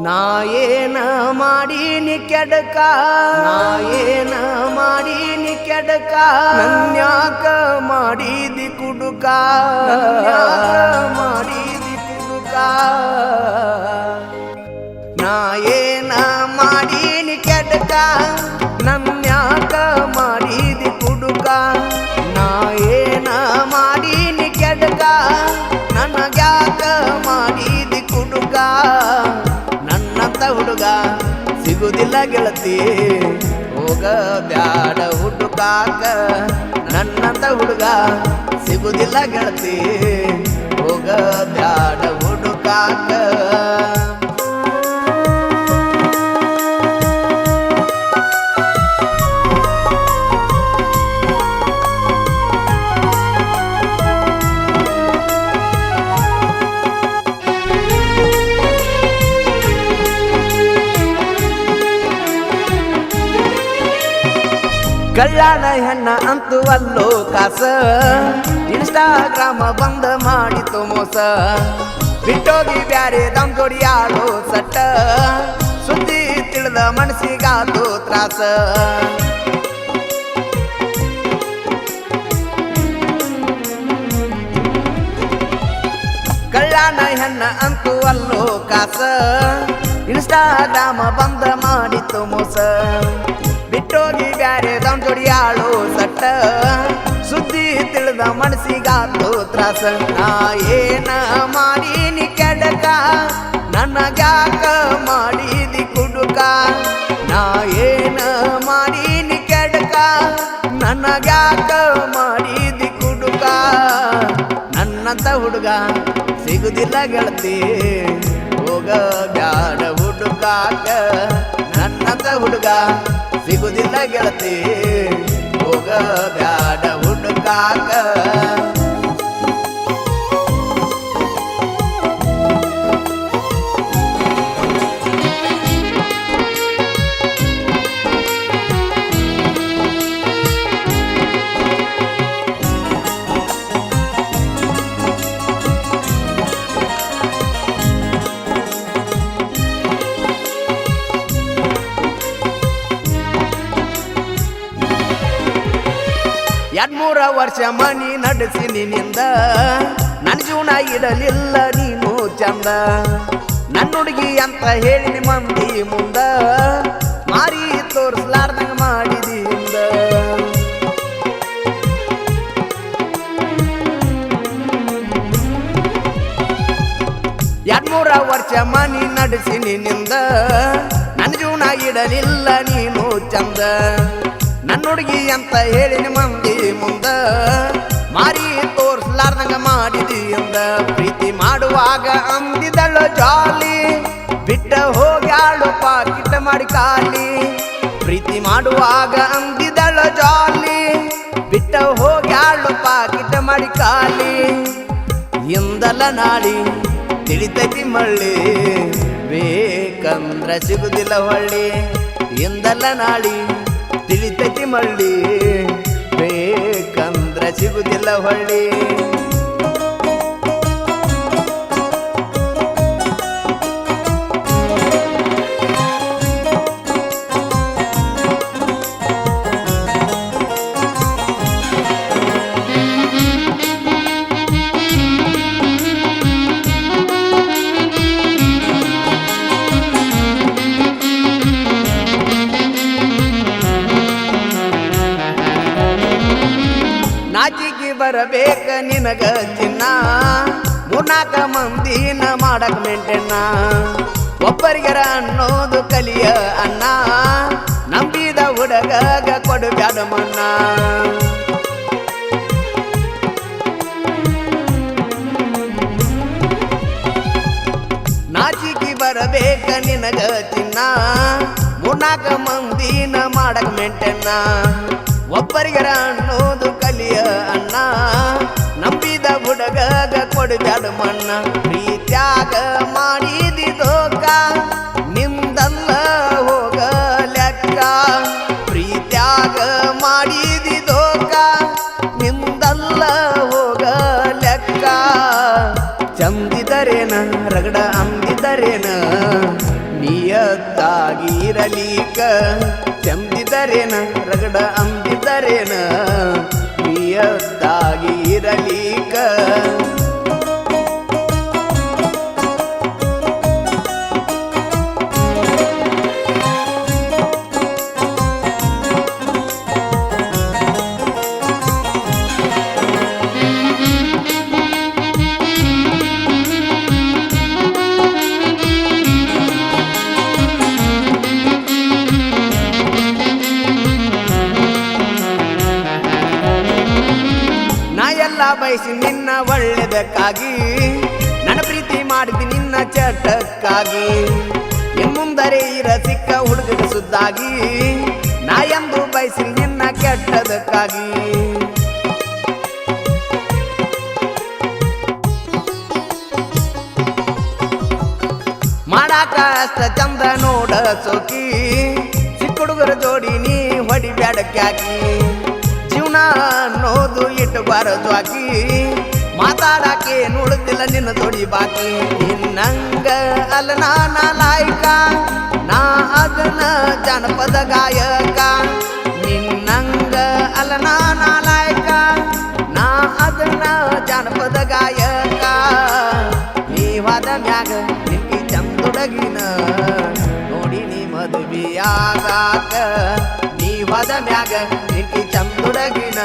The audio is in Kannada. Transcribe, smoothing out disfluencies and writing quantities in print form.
ನಾ ಏನ ಮಾಡೀನಿ ಕೆಡಕ ನಾ ಏನ ಮಾಡೀನಿ ಕೆಡಕ ನನ್ಯಾಕ ಮಾಡಿದಿ ಕುಡುಕ ಮಾಡಿದಿ ಕುಡುಕ ನಾ ಏನ ಮಾಡೀನಿ ಕೆಡಕ ನನ್ಯಾಕ ಮಾಡಿದಿ ಕುಡುಕ ನಾ ಏನ ಮಾಡೀನಿ ಕೆಡಕ ನನಗ್ಯಾಕ ಮಾಡಿದಿ ಕುಡುಕ ನನ್ನಂತ ಹುಡುಗ ಸಿಗುದಿಲ್ಲ ಗೆಳತಿ ಹೋಗ ಬ್ಯಾಡ ಹುಡುಕಾಕ ನನ್ನಂತ ಹುಡುಗ ಸಿಗುದಿಲ್ಲ ಗೆಳತಿ ಹೋಗ ಬ್ಯಾಡ ಹುಡುಕಾಕ ಕಳ್ಳಾನ ಹೆಣ್ಣ ಅಂತೂ ಅಲ್ಲೋ ಕಾಸ ಇನ್ಸ್ಟಾಗ್ರಾಮ ಬಂದ ಮಾಡಿತು ಮೋಸ ಬಿಟ್ಟೋಗಿ ಬ್ಯಾರೆ ದಮ್ ಜೋಡಿ ಆಡೋ ಸಟ್ಟ ಸುದ್ದಿ ತಿಳಿದ ಮನಸ್ಸಿಗಾತು ತ್ರಾಸ ಕಳ್ಳಾನ ಹೆಣ್ಣ ಅಂತೂ ಅಲ್ಲೋ ಕಾಸ ಇನ್ಸ್ಟಾಗ್ರಾಮ ಬಂದ ಮಾಡಿತು ಮೋಸ ಬಿಟ್ಟೋಗಿ ಬ್ಯಾರೆ ದಮ್ ಜೋಡಿ ಆಳೋ ಸಟ್ಟ ಸುದ್ದಿ ತಿಳಿದ ಮನಸ್ಸಿಗಾತು ತ್ರಾಸ ನಾ ಏನ ಮಾಡೀನಿ ಕೆಡಕ ನನಗ್ಯಾಕ ಮಾಡಿದಿ ಕುಡುಕ ನಾ ಏನ ಮಾಡೀನಿ ಕೆಡಕ ನನಗ್ಯಾಕ ಮಾಡಿದಿ ಕುಡುಕ ನನ್ನಂತ ಹುಡುಗ ಸಿಗುದಿಲ್ಲ ಗೆಳತಿ ಹೋಗ ಬ್ಯಾಡ ಹುಡುಕಾಕ ನನ್ನಂತ ಹುಡುಗ ಸಿಗುದಿಲ್ಲ ಗೆಳತಿ ಹೋಗ ಬ್ಯಾಡ ಹುಡುಕಾಕ ಎರಡ್ಮೂರ ವರ್ಷ ಮನಿ ನಡೆಸಿ ನಿನ್ನಿಂದ ನನ್ನ ಜೀವನ ಇಡಲಿಲ್ಲ ನೀನು ಚಂದ ನನ್ನ ಹುಡುಗಿ ಅಂತ ಹೇಳಿನಿ ಮಂದಿ ಮುಂದ ಮಾರಿ ತೋರಿಸ್ಲಾರ್ದಂಗ ಮಾಡಿದಿ ಹಿಂದ ಎರಡ್ಮೂರ ವರ್ಷ ಮನಿ ನಡೆಸಿ ನಿನ್ನಿಂದ ನನ್ನ ಜೀವನ ಇಡಲಿಲ್ಲ ನೀನು ಚಂದ ನನ್ನ ಹುಡುಗಿ ಅಂತ ಹೇಳಿನ ಮಂದಿ ಮುಂದ ಮಾರಿ ತೋರಿಸ್ಲಾರ್ದಂಗ ಮಾಡಿದಿ ಎಂದ ಪ್ರೀತಿ ಮಾಡುವಾಗ ಅಂದಿದಳು ಜಾಲಿ ಬಿಟ್ಟ ಹೋಗ್ಯಾಳು ಪಾಕಿಟ ಮಾಡಿ ಕಾಲಿ ಪ್ರೀತಿ ಮಾಡುವಾಗ ಅಂದಿದಳು ಜಾಲಿ ಬಿಟ್ಟ ಹೋಗ್ಯಾಳು ಪಾಕಿಟ ಮಾಡಿ ಕಾಲಿ ಎಂದಲ್ಲ ನಾಡಿ ತಿಳಿತೈತಿ ಮಳ್ಳಿ ಬೇಕಂದ್ರ ಸಿಗುದಿಲ್ಲ ಹೊಳ್ಳಿ ಎಂದಲ್ಲ ನಾಡಿ ತಿಳಿತೈತಿ ಮಳ್ಳಿ ಬೇಕಂದ್ರ ಸಿಗುದಿಲ್ಲ ಹೊಳ್ಳಿ ನಾಚಿಗೆ ಬರಬೇಕ ನಿನಗ ಚಿನ್ನ ಮೂರ್ನಾಕ ಮಂದಿನ ಮಾಡಕ್ ಮೆಂಟೆನ್ನ ಒಬ್ಬರಿಗರ ಅನ್ನೋದು ಕಲಿಯ ಅನ್ನ ನಂಬಿದ ಹುಡುಗಗ ಕೊಡು ಬ್ಯಾಡ ಮನ್ನ ನಾಚಿಗೆ ಬರಬೇಕ ನಿನಗ ಚಿನ್ನ ಮೂರ್ನಾಕ ಮಂದಿನ ಮಾಡಕ್ ಮೆಂಟೆನ್ನ ಒಬ್ಬರಿಗರ ಅನ್ನೋದು ಕಲಿಯ ಅನ್ನ ನಂಬಿದ ಹುಡುಗಗ ಕೊಡು ಬ್ಯಾಡ ಮಣ್ಣ ಪ್ರೀತ್ಯಾಗ ಮಾಡಿದಿ ದೋಕ ನಿಂದಲ್ಲ ಹೋಗ ಲೆಕ್ಕ ಪ್ರೀತ್ಯಾಗ ಮಾಡಿದಿ ದೋಕ ನಿಂದಲ್ಲ ಹೋಗ ಲೆಕ್ಕ ಚಂದಿದರೇನ ರಗಡ ಅಂದಿದರೇನ ಇರಲೀಕ ಚಂದಿದರೇನ ರಗಡ ಅಂದಿದರೇನ ಪ್ರಿಯದ್ದಾಗಿ ಇರಲೀಕ ಬಯಸಿ ನಿನ್ನ ಒಳ್ಳೆದಕ್ಕಾಗಿ ನನ್ನ ಪ್ರೀತಿ ಮಾಡಿದಿ ನಿನ್ನ ಚಟಕ್ಕಾಗಿ ಮುಂದರೆ ಇರ ಸಿಕ್ಕ ಹುಡುಗನ ಸುದ್ದಾಗಿ ನಾ ಎಂದು ಬಯಸಿ ನಿನ್ನ ಕೆಟ್ಟದಕ್ಕಾಗಿ ಮಾಡಾಕ ಅಷ್ಟ ಚಂದ ನೋಡ ಸೋಕಿ ಸಿಕ್ಕ ಹುಡುಗರ ಜೋಡಿ ನೀ ಹೊಡಿಬ್ಯಾಡಕ್ಕಾಕಿ ಜೀವನ ಅನ್ನೋದು ಇಟ್ಟಬಾರದು ಆಕಿ ಮಾತಾಡಾಕೆ ನೋಡುತ್ತಿಲ್ಲ ನಿನ್ನ ತೊಡಿ ಬಾಕಿ ನಿನ್ನಂಗ ಅಲ್ಲ ನಾನ ಲಾಯ್ಕ ನಾ ಅದನ್ನ ಜನಪದ ಗಾಯಕ ನಿನ್ನಂಗ ಅಲ್ಲ ನಾನ ಲಾಯ್ಕ ನಾ ಅದನ್ನ ಜನಪದ ಗಾಯಕ ನೀವಾದ ಮ್ಯಾಗ ನಿಕ್ಕಿ ಚಂದುಡಗಿನ ನೋಡಿ ನೀ ಮದುವೆಯಾಗಾಕ ನೀವಾದ ಮ್ಯಾಗ ನಿಕ್ಕಿ ಚಂದುಡಗಿನ